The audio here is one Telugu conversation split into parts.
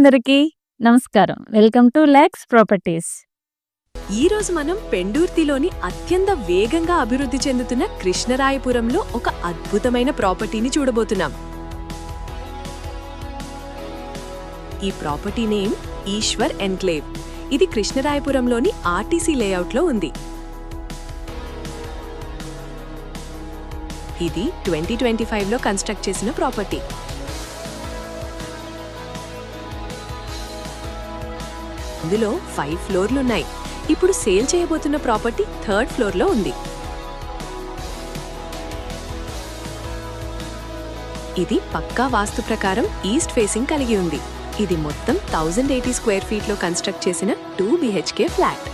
అందరికీ నమస్కారం. Welcome to Lex properties. ఈ రోజు మనం పెండూర్తిలోని అత్యంత వేగంగా అభివృద్ధి చెందుతున్న కృష్ణరాయపురంలో ఒక అద్భుతమైన ప్రాపర్టీని చూడబోతున్నాం. ఈ ప్రాపర్టీ నేమ్ ఈశ్వర్ ఎన్క్లేవ్. ఇది కృష్ణరాయపురంలోని ఆర్టీసీ లేఅవుట్లో ఉంది. ఇది 2025లో కన్స్ట్రక్ట్ చేసిన ప్రాపర్టీ. ఇందులో 5 ఫ్లోర్లున్నాయి. ఇప్పుడు సేల్ చేయబోతున్న ప్రాపర్టీ 3rd ఫ్లోర్లో ఉంది. ఇది పక్కా వాస్తు ప్రకారం ఈస్ట్ ఫేసింగ్ కలిగి ఉంది. ఇది మొత్తం 1080 స్క్వేర్ ఫీట్లో కన్స్ట్రక్ట్ చేసిన 2 BHK ఫ్లాట్.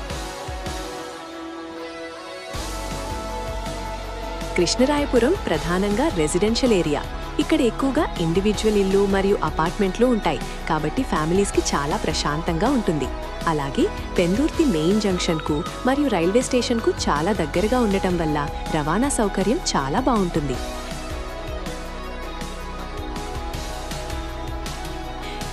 కృష్ణరాయపురం ప్రధానంగా రెసిడెన్షియల్ ఏరియా. ఇక్కడ ఎక్కువగా ఇండివిజువల్ ఇల్లు మరియు అపార్ట్మెంట్లు ఉంటాయి, కాబట్టి ఫ్యామిలీస్కి చాలా ప్రశాంతంగా ఉంటుంది. అలాగే పెందుర్తి మెయిన్ జంక్షన్కు మరియు రైల్వే స్టేషన్కు చాలా దగ్గరగా ఉండటం వల్ల రవాణా సౌకర్యం చాలా బాగుంటుంది.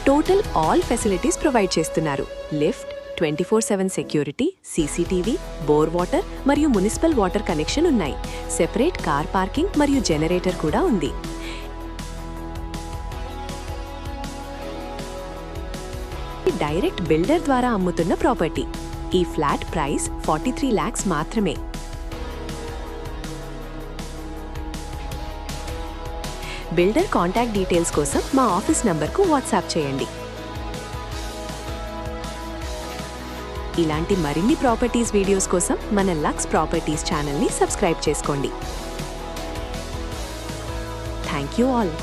టోటల్ ఆల్ ఫెసిలిటీస్ ప్రొవైడ్ చేస్తున్నారు. Lift, 24/7 security, CCTV, bore water మరియు మున్సిపల్ వాటర్ కనెక్షన్ ఉన్నాయి. సెపరేట్ కార్ పార్కింగ్ మరియు జనరేటర్ కూడా ఉంది. డైరెక్ట్ బిల్డర్ ద్వారా అమ్ముతున్న ప్రాపర్టీ. ఈ ఫ్లాట్ ప్రైస్ 43 lakhs మాత్రమే. బిల్డర్ కాంటాక్ట్ డీటెయిల్స్ కోసం మా ఆఫీస్ నంబర్కు వాట్సాప్ చేయండి. ఇలాంటి మరిన్ని ప్రాపర్టీస్ వీడియోస్ కోసం మన లక్స్ ప్రాపర్టీస్ ఛానల్ని సబ్స్క్రైబ్ చేసుకోండి. Thank you all.